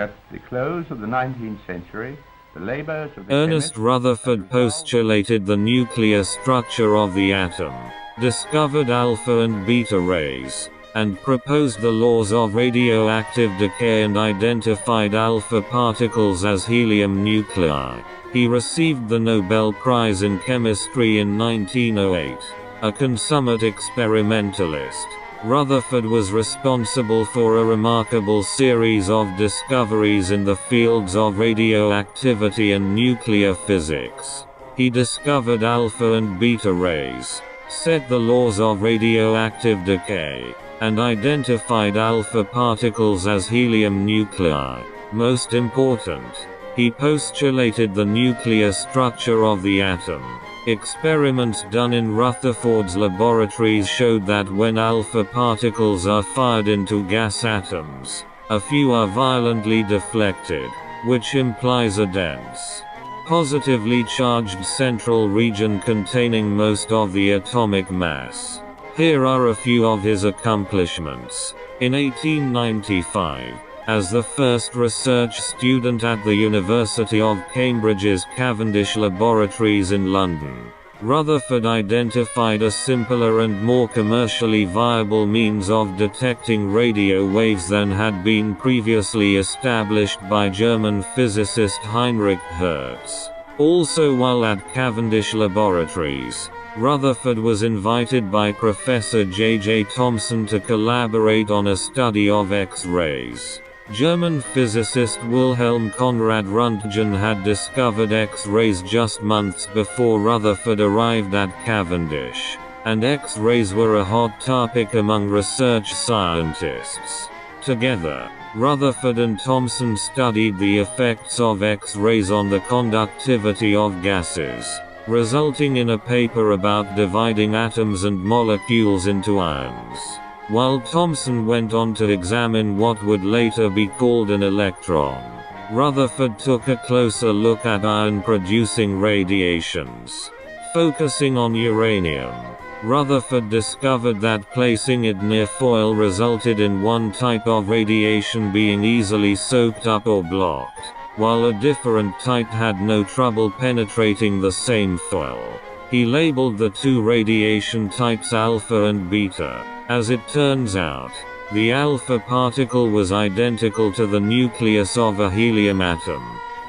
At the close of the 19th century, the labors of the Ernest Rutherford postulated the nuclear structure of the atom, discovered alpha and beta rays, and proposed the laws of radioactive decay and identified alpha particles as helium nuclei. He received the Nobel Prize in Chemistry in 1908. A consummate experimentalist, Rutherford was responsible for a remarkable series of discoveries in the fields of radioactivity and nuclear physics. He discovered alpha and beta rays, set the laws of radioactive decay, and identified alpha particles as helium nuclei. Most important, he postulated the nuclear structure of the atom. Experiments done in Rutherford's laboratories showed that when alpha particles are fired into gas atoms, a few are violently deflected, which implies a dense, positively charged central region containing most of the atomic mass. Here are a few of his accomplishments. In 1895, as the first research student at the University of Cambridge's Cavendish Laboratories in London, Rutherford identified a simpler and more commercially viable means of detecting radio waves than had been previously established by German physicist Heinrich Hertz. Also while at Cavendish Laboratories, Rutherford was invited by Professor J.J. Thomson to collaborate on a study of X-rays. German physicist Wilhelm Conrad Röntgen had discovered X-rays just months before Rutherford arrived at Cavendish, and X-rays were a hot topic among research scientists. Together, Rutherford and Thomson studied the effects of X-rays on the conductivity of gases, resulting in a paper about dividing atoms and molecules into ions. While Thomson went on to examine what would later be called an electron, Rutherford took a closer look at ion-producing radiations. Focusing on uranium, Rutherford discovered that placing it near foil resulted in one type of radiation being easily soaked up or blocked, while a different type had no trouble penetrating the same foil. He labeled the two radiation types alpha and beta. As it turns out, the alpha particle was identical to the nucleus of a helium atom.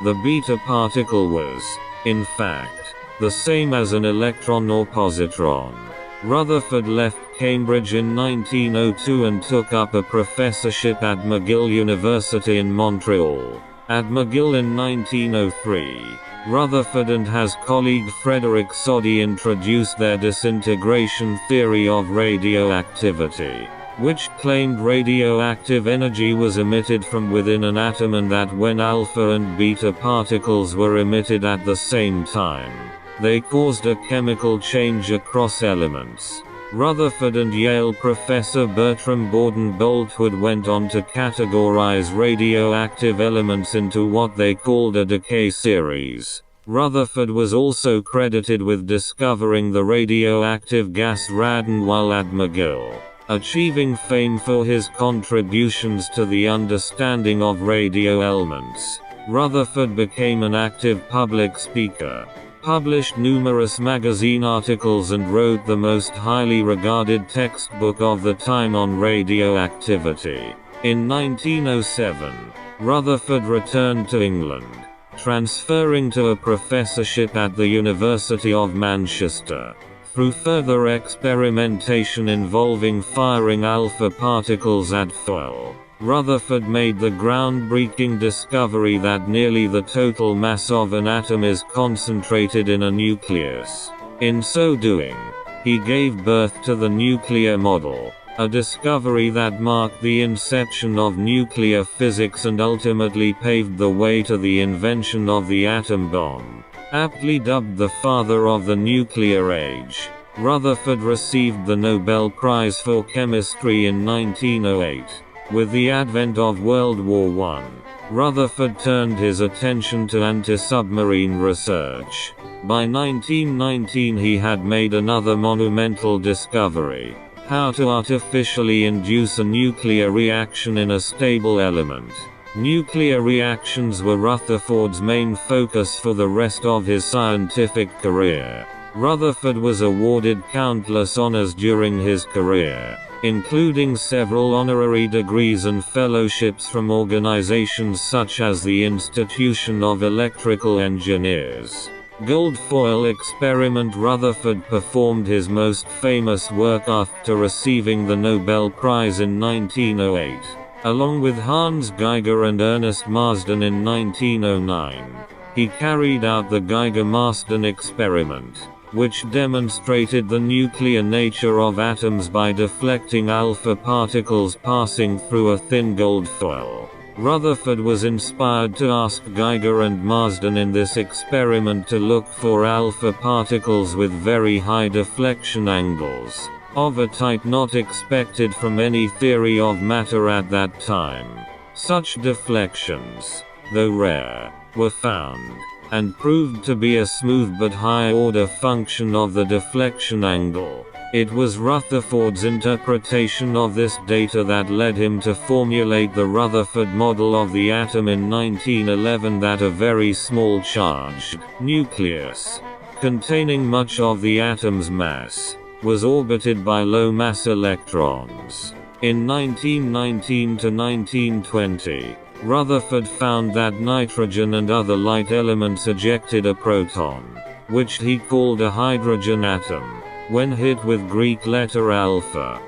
The beta particle was, in fact, the same as an electron or positron. Rutherford left Cambridge in 1902 and took up a professorship at McGill University in Montreal. At McGill in 1903, Rutherford and his colleague Frederick Soddy introduced their disintegration theory of radioactivity, which claimed radioactive energy was emitted from within an atom and that when alpha and beta particles were emitted at the same time, they caused a chemical change across elements. Rutherford and Yale professor Bertram Borden-Boltwood went on to categorize radioactive elements into what they called a decay series. Rutherford was also credited with discovering the radioactive gas radon while at McGill, achieving fame for his contributions to the understanding of radio elements. Rutherford became an active public speaker, published numerous magazine articles and wrote the most highly regarded textbook of the time on radioactivity. In 1907, Rutherford returned to England, transferring to a professorship at the University of Manchester. Through further experimentation involving firing alpha particles at foil, Rutherford made the groundbreaking discovery that nearly the total mass of an atom is concentrated in a nucleus. In so doing, he gave birth to the nuclear model, a discovery that marked the inception of nuclear physics and ultimately paved the way to the invention of the atom bomb. Aptly dubbed the father of the nuclear age, Rutherford received the Nobel Prize for Chemistry in 1908. With the advent of World War I, Rutherford turned his attention to anti-submarine research. By 1919 he had made another monumental discovery: how to artificially induce a nuclear reaction in a stable element. Nuclear reactions were Rutherford's main focus for the rest of his scientific career. Rutherford was awarded countless honors during his career, including several honorary degrees and fellowships from organizations such as the Institution of Electrical Engineers. Gold foil experiment. Rutherford performed his most famous work after receiving the Nobel Prize in 1908, along with Hans Geiger and Ernest Marsden in 1909. He carried out the Geiger-Marsden experiment, which demonstrated the nuclear nature of atoms by deflecting alpha particles passing through a thin gold foil. Rutherford was inspired to ask Geiger and Marsden in this experiment to look for alpha particles with very high deflection angles, of a type not expected from any theory of matter at that time. Such deflections, though rare, were found, and proved to be a smooth but high-order function of the deflection angle. It was Rutherford's interpretation of this data that led him to formulate the Rutherford model of the atom in 1911, that a very small charged nucleus, containing much of the atom's mass, was orbited by low-mass electrons. In 1919 to 1920, Rutherford found that nitrogen and other light elements ejected a proton, which he called a hydrogen atom, when hit with Greek letter alpha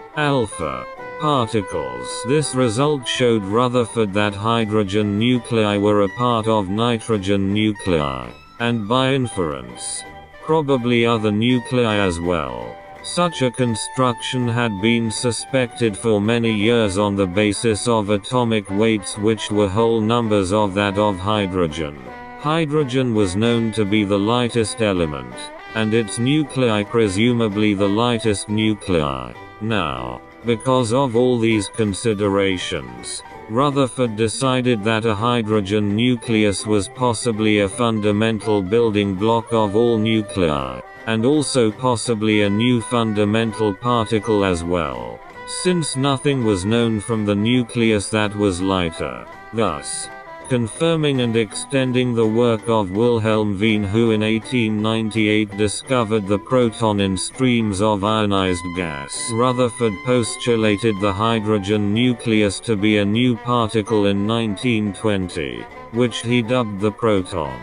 particles. This result showed Rutherford that hydrogen nuclei were a part of nitrogen nuclei, and by inference, probably other nuclei as well. Such a construction had been suspected for many years on the basis of atomic weights, which were whole numbers of that of hydrogen. Hydrogen was known to be the lightest element, and its nuclei presumably the lightest nuclei. Now, because of all these considerations, Rutherford decided that a hydrogen nucleus was possibly a fundamental building block of all nuclei, and also possibly a new fundamental particle as well, since nothing was known from the nucleus that was lighter, thus confirming and extending the work of Wilhelm Wien, who in 1898 discovered the proton in streams of ionized gas. Rutherford postulated the hydrogen nucleus to be a new particle in 1920, which he dubbed the proton.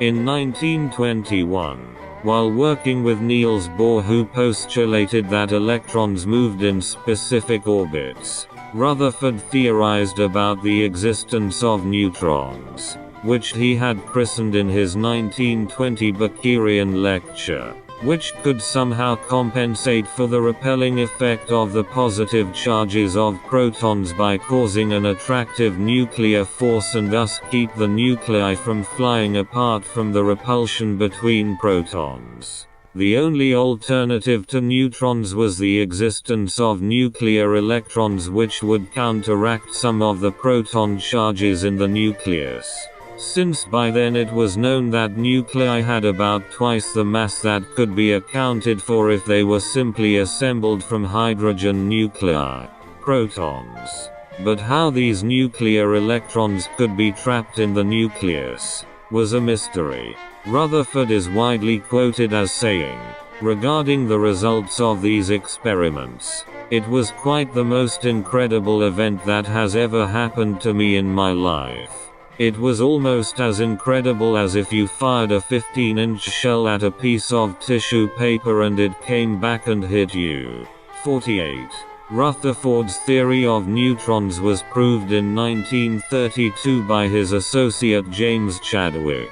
In 1921, while working with Niels Bohr, who postulated that electrons moved in specific orbits, Rutherford theorized about the existence of neutrons, which he had christened in his 1920 Bakerian lecture, which could somehow compensate for the repelling effect of the positive charges of protons by causing an attractive nuclear force and thus keep the nuclei from flying apart from the repulsion between protons. The only alternative to neutrons was the existence of nuclear electrons, which would counteract some of the proton charges in the nucleus, since by then it was known that nuclei had about twice the mass that could be accounted for if they were simply assembled from hydrogen nuclei, protons. But how these nuclear electrons could be trapped in the nucleus was a mystery. Rutherford is widely quoted as saying, regarding the results of these experiments, "It was quite the most incredible event that has ever happened to me in my life. It was almost as incredible as if you fired a 15-inch shell at a piece of tissue paper and it came back and hit you." 48. Rutherford's theory of neutrons was proved in 1932 by his associate James Chadwick,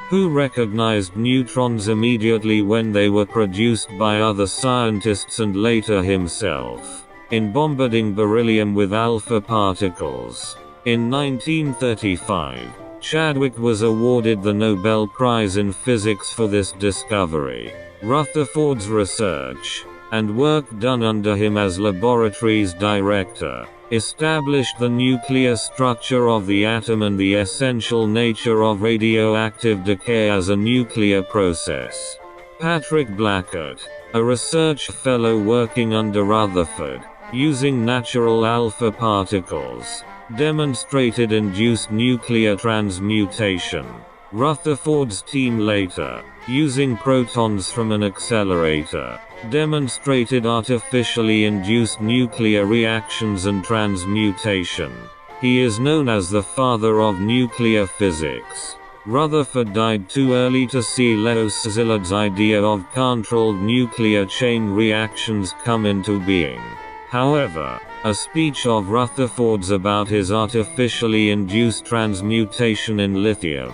who recognized neutrons immediately when they were produced by other scientists and later himself, in bombarding beryllium with alpha particles. In 1935, Chadwick was awarded the Nobel Prize in Physics for this discovery. Rutherford's research, and work done under him as laboratories director, established the nuclear structure of the atom and the essential nature of radioactive decay as a nuclear process. Patrick Blackett, a research fellow working under Rutherford, using natural alpha particles, demonstrated induced nuclear transmutation. Rutherford's team later, using protons from an accelerator, demonstrated artificially induced nuclear reactions and transmutation. He is known as the father of nuclear physics. Rutherford died too early to see Leo Szilard's idea of controlled nuclear chain reactions come into being. However, a speech of Rutherford's about his artificially induced transmutation in lithium,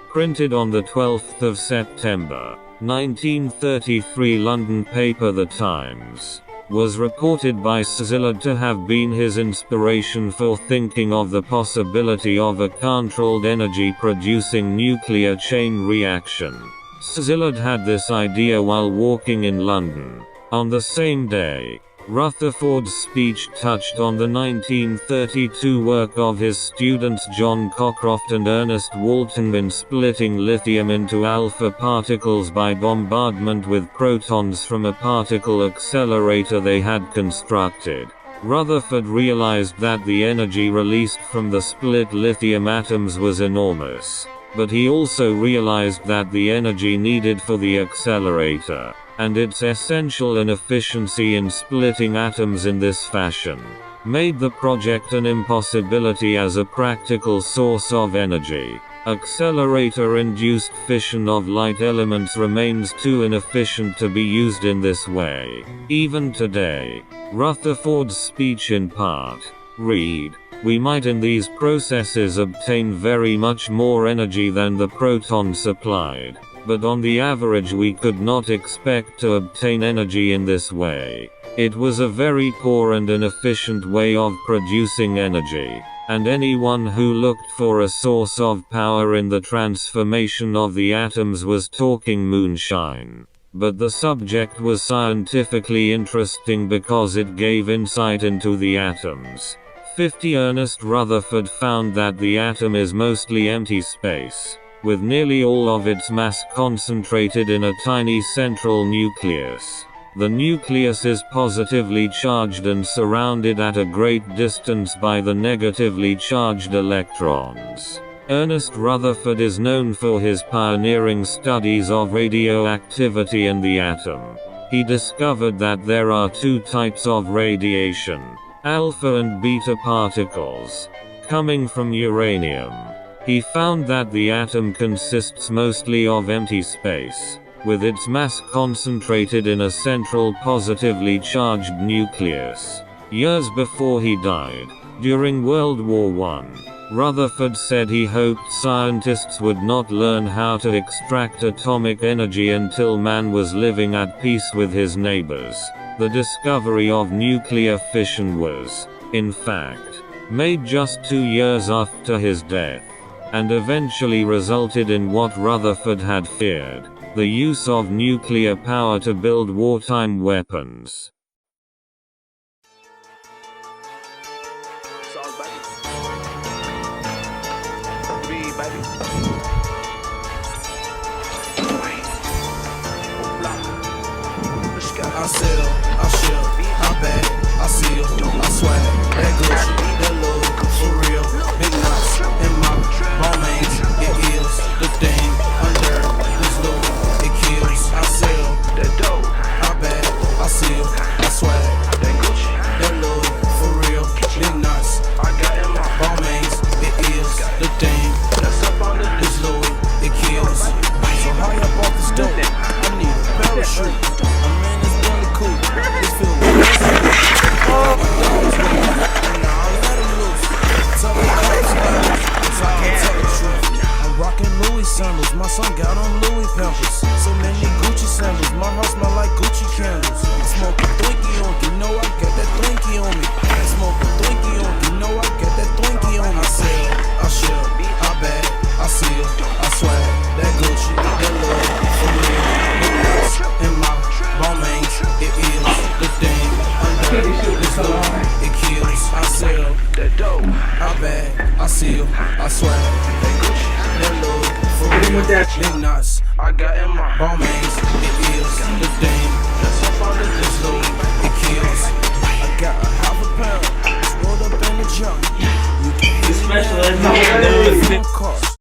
printed on the 12th of September, 1933 London paper The Times, was reported by Szilard to have been his inspiration for thinking of the possibility of a controlled energy-producing nuclear chain reaction. Szilard had this idea while walking in London. On the same day, Rutherford's speech touched on the 1932 work of his students John Cockcroft and Ernest Walton in splitting lithium into alpha particles by bombardment with protons from a particle accelerator they had constructed. Rutherford realized that the energy released from the split lithium atoms was enormous, but he also realized that the energy needed for the accelerator, and its essential inefficiency in splitting atoms in this fashion, made the project an impossibility as a practical source of energy. Accelerator-induced fission of light elements remains too inefficient to be used in this way. Even today, Rutherford's speech in part, read, "We might in these processes obtain very much more energy than the proton supplied. But on the average we could not expect to obtain energy in this way. It was a very poor and inefficient way of producing energy, and anyone who looked for a source of power in the transformation of the atoms was talking moonshine. But the subject was scientifically interesting because it gave insight into the atoms." 50 Ernest Rutherford found that the atom is mostly empty space, with nearly all of its mass concentrated in a tiny central nucleus. The nucleus is positively charged and surrounded at a great distance by the negatively charged electrons. Ernest Rutherford is known for his pioneering studies of radioactivity and the atom. He discovered that there are two types of radiation, alpha and beta particles, coming from uranium. He found that the atom consists mostly of empty space, with its mass concentrated in a central positively charged nucleus. Years before he died, during World War I, Rutherford said he hoped scientists would not learn how to extract atomic energy until man was living at peace with his neighbors. The discovery of nuclear fission was, in fact, made just 2 years after his death, and eventually resulted in what Rutherford had feared, the use of nuclear power to build wartime weapons. I sell, I ship, I bag, I seal, I swag, that Gucci, that Louis, for real, big nuts, in my ball mains, it is the thing, under this Louis, it kills. I sell, that dope, I bag, I seal, I swag, that Gucci, that Louis, for real, big nuts, I got in my ball mains, it is the thing, that's up under this Louis, it kills. So high up off this dope, I need a parachute. Sandals. My son got on Louis Pampers. So many Gucci sandals. My house smell like Gucci candles. I smoke a Twinkie on you, know I got that Twinkie on me. I smoke a Twinkie on you, know I got that Twinkie on me. I sell, I ship, I bag, I seal, I swag, that Gucci, that Louis, for real, big nuts, in my ball mains, it is the thing, under this Louis, it kills. I sell, that dope, I bag, I seal, I swag, that Gucci, that Louis. Big nuts, I got in my ball mains, it is the thing, that's up under this Louis, it kills. I got a half a pound, pulled up in the junk. You can Special ed. car.